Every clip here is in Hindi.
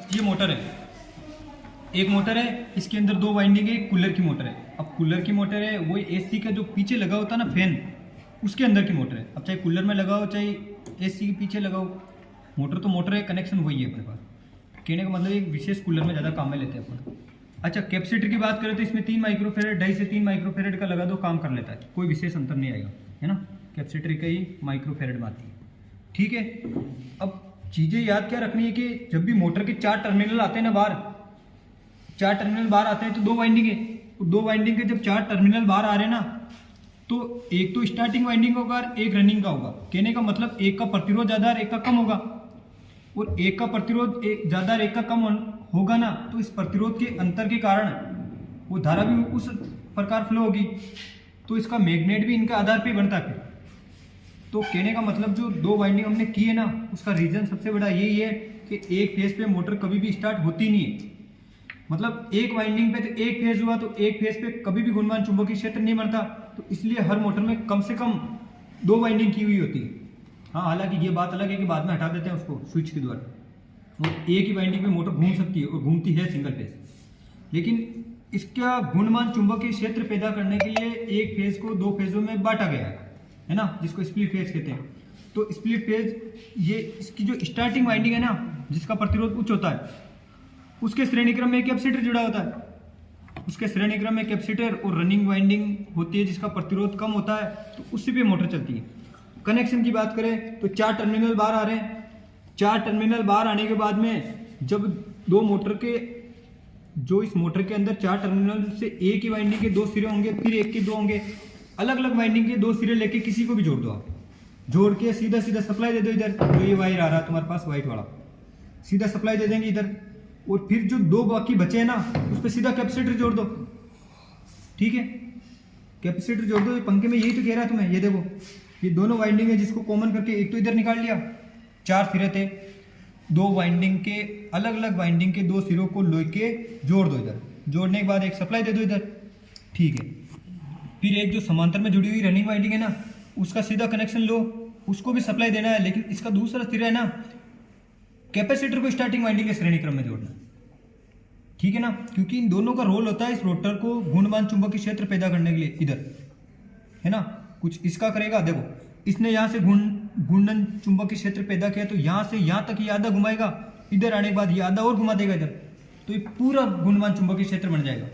ये मोटर है, एक मोटर है, इसके अंदर दो वाइंडिंग है, एक कूलर की मोटर है। अब कूलर की मोटर है वही एसी का जो पीछे लगा होता है ना फैन, उसके अंदर की मोटर है। अब चाहे कूलर में लगाओ चाहे एसी के पीछे लगाओ, मोटर तो मोटर है, कनेक्शन वही है अपने पास। कहने का मतलब एक विशेष कूलर में ज़्यादा काम में लेते हैं अपन। अच्छा, कैपेसिटर की बात करें तो इसमें 3 माइक्रोफेरेड, 2.5 से 3 माइक्रोफेरेड का लगा दो काम कर लेता है, कोई विशेष अंतर नहीं आएगा, है ना। कैपेसिटर का ही माइक्रोफेरेड में आती है, ठीक है। अब चीज़ें याद क्या रखनी है कि जब भी मोटर के 4 टर्मिनल आते हैं ना बाहर, 4 टर्मिनल बाहर आते हैं तो 2 वाइंडिंग है, 2 वाइंडिंग के जब 4 टर्मिनल बाहर आ रहे हैं ना, तो एक तो स्टार्टिंग वाइंडिंग होगा और एक रनिंग का होगा। कहने का मतलब एक का प्रतिरोध ज़्यादा और एक का कम होगा, और एक का प्रतिरोध एक ज़्यादा और एक का कम होगा ना, तो इस प्रतिरोध के अंतर के कारण वो धारा भी उस प्रकार फ्लो होगी, तो इसका मैग्नेट भी इनके आधार पे बनता है। तो कहने का मतलब जो 2 वाइंडिंग हमने की है ना, उसका रीज़न सबसे बड़ा यही है कि एक फेज पे मोटर कभी भी स्टार्ट होती नहीं है। मतलब एक वाइंडिंग पे तो एक फेज हुआ तो एक फेज पे कभी भी घूर्णमान चुंबकीय क्षेत्र नहीं बनता, तो इसलिए हर मोटर में कम से कम 2 वाइंडिंग की हुई होती है। हाँ, हालांकि ये बात अलग है कि बाद में हटा देते हैं उसको स्विच के द्वारा, और एक ही वाइंडिंग पे मोटर घूम सकती है और घूमती है सिंगल फेज। लेकिन इसका घूर्णमान चुंबकीय क्षेत्र पैदा करने के लिए एक फेज को 2 फेजों में बांटा गया है ना, जिसको स्प्लिट फेज कहते हैं। तो स्प्लिट फेज ये इसकी जो स्टार्टिंग वाइंडिंग है ना, जिसका प्रतिरोध उच्च होता है, उसके श्रेणी क्रम में कैपेसिटर जुड़ा होता है, उसके श्रेणी क्रम में कैपेसिटर और रनिंग वाइंडिंग होती है जिसका प्रतिरोध कम होता है, तो उसी पे मोटर चलती है। कनेक्शन की बात करें तो 4 टर्मिनल बाहर आ रहे हैं, 4 टर्मिनल बाहर आने के बाद में जब 2 मोटर के जो इस मोटर के अंदर 4 टर्मिनल से एक ही वाइंडिंग के 2 सिरे होंगे, फिर एक के 2 होंगे, अलग अलग वाइंडिंग के 2 सिरे लेके किसी को भी जोड़ दो, आप जोड़ के सीधा सीधा सप्लाई दे दो इधर, जो ये वायर आ रहा है तुम्हारे पास व्हाइट वाला, सीधा सप्लाई दे देंगे इधर, और फिर जो 2 बाकी बचे हैं ना, उस पर सीधा कैपेसिटर जोड़ दो, ठीक है। कैपेसिटर जोड़ दो, पंखे में यही तो कह रहा है तुम्हें, ये देखो ये दोनों वाइंडिंग है जिसको कॉमन करके एक तो इधर निकाल लिया, 4 सिरे थे, 2 वाइंडिंग के अलग अलग वाइंडिंग के 2 सिरों को लेके जोड़ दो इधर, जोड़ने के बाद एक सप्लाई दे दो इधर, ठीक है। फिर एक जो समांतर में जुड़ी हुई रनिंग वाइंडिंग है ना, उसका सीधा कनेक्शन लो, उसको भी सप्लाई देना है, लेकिन इसका दूसरा सिरा है ना, कैपेसिटर को स्टार्टिंग वाइंडिंग के श्रेणी क्रम में जोड़ना, ठीक है ना, क्योंकि इन दोनों का रोल होता है इस रोटर को घूर्णमान चुंबकीय क्षेत्र पैदा करने के लिए इधर, है ना। कुछ इसका करेगा, देखो इसने यहाँ से घूर्णन चुंबकीय क्षेत्र पैदा किया, तो यहाँ से यहाँ तक ये आधा घुमाएगा, इधर आने के बाद ये आधा और घुमा देगा इधर, तो ये पूरा घूर्णमान चुंबकीय क्षेत्र बन जाएगा,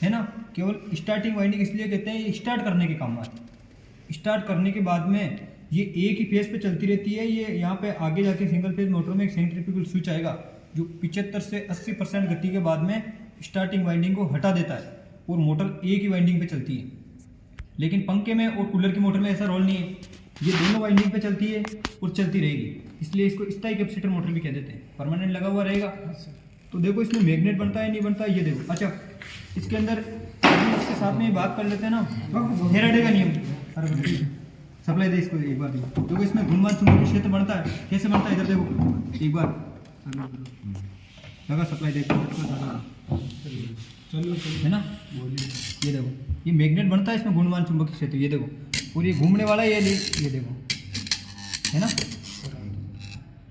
है ना। केवल स्टार्टिंग वाइंडिंग इसलिए कहते हैं, ये स्टार्ट करने के काम आती है। स्टार्ट करने के बाद में ये एक ही फेज पे चलती रहती है, ये यहाँ पे आगे जाके सिंगल फेज मोटर में एक सेंट्रीफ्यूगल स्विच आएगा जो 75 से 80% गति के बाद में स्टार्टिंग वाइंडिंग को हटा देता है, और मोटर एक ही वाइंडिंग पे चलती है। लेकिन पंखे में और कूलर की मोटर में ऐसा रोल नहीं है, ये दोनों वाइंडिंग पे चलती है और चलती रहेगी, इसलिए इसको स्थायी कैपेसिटर मोटर भी कह देते हैं, परमानेंट लगा हुआ रहेगा। तो देखो इसमें मैग्नेट बनता है नहीं बनता है, ये देखो। अच्छा, इसके अंदर इसके साथ में बात कर लेते हैं ना, फैराडे का नियम, सप्लाई दे इसको एक बार देखो, इसमें घूर्णमान चुंबकीय क्षेत्र बनता है, कैसे बनता है इधर देखो एक बार लगा, सप्लाई देखो, है ना, ये देखो ये मैग्नेट बनता है इसमें घूर्णमान चुंबकीय क्षेत्र, ये देखो, और ये घूमने वाला ये देखो, है ना।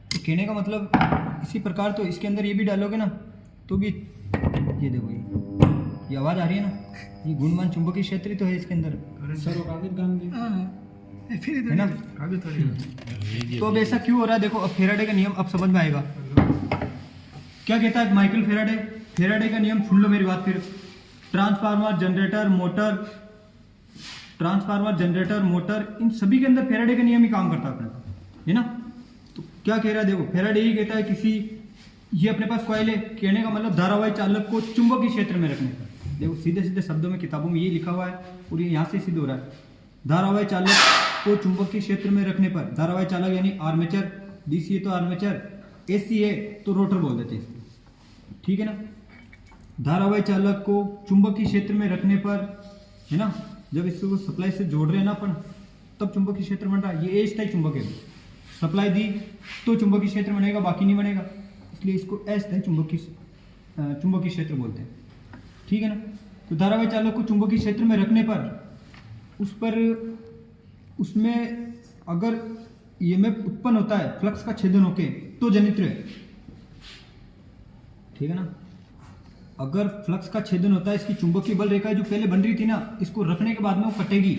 तो कहने का मतलब इसी प्रकार तो इसके अंदर ये भी डालोगे ना तो भी ये देखो, ये आवाज़ आ रही है ना, ये घूर्णमान चुंबकीय क्षेत्र ही तो है इसके अंदर, है ना। तो अब ऐसा क्यों हो रहा है, देखो अब फैराडे का नियम अब समझ में आएगा। क्या कहता है माइकल फैराडे, फैराडे का नियम सुन लो मेरी बात फिर। ट्रांसफार्मर, जनरेटर, मोटर, इन सभी के अंदर फैराडे का नियम ही काम करता है अपने, है ना। तो क्या कह रहा है देखो, फैराडे ही कहता है किसी, ये अपने पास कॉइल है, कहने का मतलब धारावाही चालक को चुंबकीय क्षेत्र में रखने का, देखो सीधे सीधे शब्दों में किताबों में ये लिखा हुआ है और ये यहाँ से सिद्ध हो रहा है। धारावाही चालक को चुंबकीय क्षेत्र में रखने पर, धारावाही चालक यानी आर्मेचर, डीसी है तो आर्मेचर, एसी है तो रोटर बोल देते हैं इसको, ठीक है ना। धारावाही चालक को चुंबकीय क्षेत्र में रखने पर, है ना, जब इसको सप्लाई से जोड़ रहे हैं ना अपन, तब चुंबकीय क्षेत्र बन रहा है। ये अस्थायी चुंबक है, सप्लाई दी तो चुंबकीय क्षेत्र बनेगा, बाकी नहीं बनेगा, इसलिए इसको अस्थायी चुंबकीय क्षेत्र बोलते हैं, ठीक है ना। तो धारावाही चालक को चुंबकीय क्षेत्र में रखने पर उसमें अगर ईएमएफ उत्पन्न होता है फ्लक्स का छेदन होके, तो जनित्र ठीक है ना। अगर फ्लक्स का छेदन होता है, इसकी चुंबकीय बल रेखा जो पहले बन रही थी ना, इसको रखने के बाद में वो कटेगी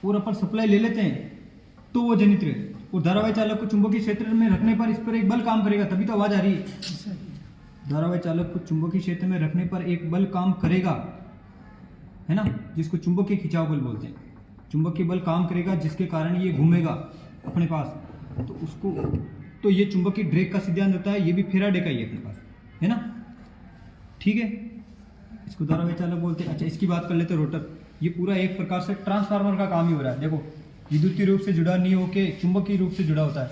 और अपन सप्लाई ले लेते हैं तो वो जनित्र है। और धारावाही चालक को चुंबकीय क्षेत्र में रखने पर इस पर एक बल काम करेगा, तभी तो आवाज आ रही है। धारावाही चालक को चुंबकीय क्षेत्र में रखने पर एक बल काम करेगा, है ना, जिसको चुंबकीय खिंचाव बल बोलते हैं। चुंबकीय बल काम करेगा जिसके कारण ये घूमेगा अपने पास, तो उसको, तो ये चुंबकीय ड्रैग का सिद्धांत होता है, ये भी फेराडे का ही है अपने पास, है ना, ठीक है। इसको धारावाही चालक बोलते हैं। अच्छा, इसकी बात कर लेते हैं रोटर। ये पूरा एक प्रकार से ट्रांसफार्मर का काम ही हो रहा है। देखो, विद्युतीय रूप से जुड़ा नहीं होके चुंबकीय रूप से जुड़ा होता है।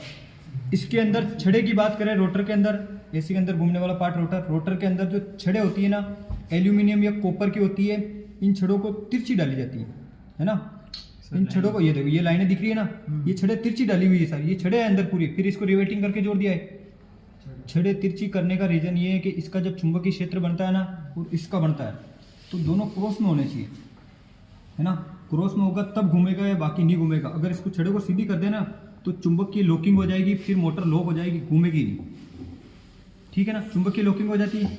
इसके अंदर छड़े की बात करें, रोटर के अंदर, एसी के अंदर घूमने वाला पार्ट रोटर, रोटर के अंदर जो छड़े होती है ना, एल्यूमिनियम या कॉपर की होती है। इन छड़ों को तिरछी डाली जाती है ना। इन छड़ों को, ये देखो, ये लाइनें दिख रही है ना, ये छड़े तिरछी डाली हुई है सारी, ये छड़े है अंदर पूरी। फिर इसको रिवेटिंग करके जोड़ दिया है। छड़े तिरछी करने का रीजन ये है कि इसका जब चुंबकीय क्षेत्र बनता है ना और इसका बनता है, तो दोनों क्रॉस में होने चाहिए, है ना। क्रॉस में होगा तब घूमेगा या बाकी नहीं घूमेगा। अगर इसको छड़े को सीधी कर देना तो चुंबकीय लॉकिंग हो जाएगी, फिर मोटर लॉक हो जाएगी, घूमेगी नहीं, ठीक है ना। चुंबकीय लॉकिंग हो जाती है,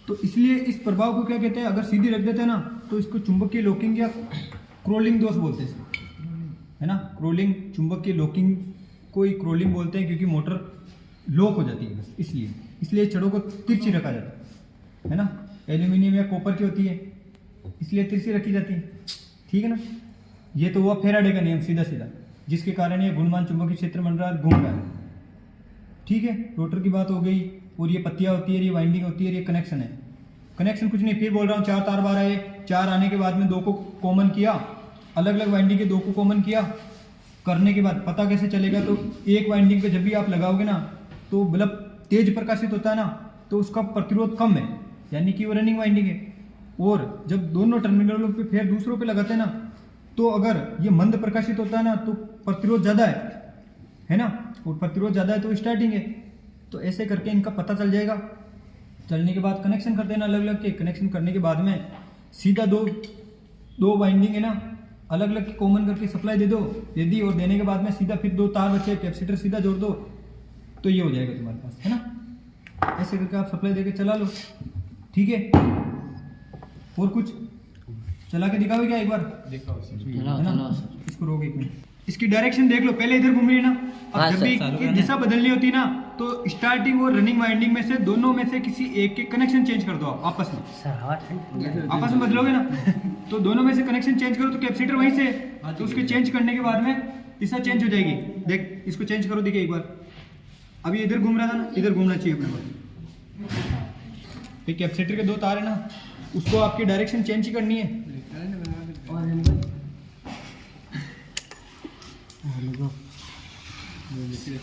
तो इसलिए इस प्रभाव को क्या कहते हैं, अगर सीधी रख देते हैं ना तो इसको चुंबकीय लॉकिंग या क्रोलिंग दोष बोलते हैं, है ना। क्रोलिंग, चुंबकीय लॉकिंग को ही क्रोलिंग बोलते हैं, क्योंकि मोटर लॉक हो जाती है बस, इसलिए छड़ों को तिरछी रखा जाता है ना। एल्यूमिनियम या कॉपर की होती है, इसलिए तिरछी रखी जाती है, ठीक है ना। ये तो हुआ फेराडे का नियम सीधा सीधा, जिसके कारण ये घूर्णमान चुंबकीय क्षेत्र बन रहा है, घूम रहा है, ठीक है। रोटर की बात हो गई, और ये पत्तियां होती है, ये वाइंडिंग होती है, ये कनेक्शन है। कनेक्शन कुछ नहीं, फिर बोल रहा हूँ, 4 तार बार आए, 4 आने के बाद में 2 को कॉमन किया, अलग अलग वाइंडिंग के 2 को कॉमन किया, करने के बाद पता कैसे चलेगा, तो एक वाइंडिंग पे जब भी आप लगाओगे ना तो बल्ब तेज प्रकाशित होता है ना, तो उसका प्रतिरोध कम है, यानी कि वो रनिंग वाइंडिंग है। और जब दोनों टर्मिनलों पे फिर दूसरों पे लगाते हैं ना, तो अगर ये मंद प्रकाशित होता है ना तो प्रतिरोध ज़्यादा है ना, और प्रतिरोध ज़्यादा है तो स्टार्टिंग है। तो ऐसे करके इनका पता चल जाएगा। चलने के बाद कनेक्शन कर देना अलग अलग के। कनेक्शन करने के बाद में सीधा दो वाइंडिंग है ना, अलग अलग कॉमन करके सप्लाई दे दो, दे दी, और देने के बाद में सीधा फिर 2 तार बचे, कैपेसिटर सीधा जोड़ दो, तो ये हो जाएगा तुम्हारे पास, है ना। ऐसे करके आप सप्लाई देके चला लो, ठीक है। और कुछ चला के दिखाओ क्या एक बार, है ना। इसको रोक एक मिनट, इसकी डायरेक्शन देख लो, पहले इधर घूम रही है ना, अब जब भी दिशा बदलनी होती है ना, तो स्टार्टिंग और रनिंग वाइंडिंग में से दोनों में से किसी एक के कनेक्शन चेंज कर दो आप आपस में बदलोगे ना, तो दोनों में से कनेक्शन चेंज करो, तो कैपेसिटर वहीं से, तो उसके चेंज करने के बाद में दिशा चेंज हो जाएगी। देख, इसको चेंज करो, दिखे एक बार, अभी इधर घूम रहा था ना, इधर घूमना चाहिए अपने पास। कैपेसिटर के 2 तार है ना, उसको आपकी डायरेक्शन चेंज ही करनी है।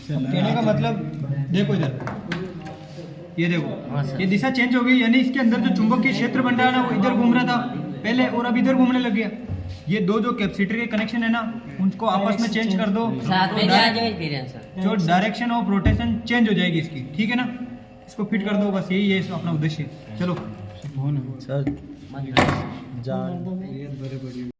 कहने का मतलब, देखो इधर, ये देखो, ये दिशा चेंज हो गई, यानी इसके अंदर जो चुंबकीय क्षेत्र बन रहा है ना, वो इधर घूम रहा था पहले, और अब इधर घूमने लग गया। ये दो जो कैपेसिटर के कनेक्शन है ना, उनको आपस में चेंज कर दो, जो डायरेक्शन ऑफ रोटेशन चेंज हो जाएगी इसकी, ठीक है ना। इसको फिट कर दो, बस यही है अपना उद्देश्य। चलो सर,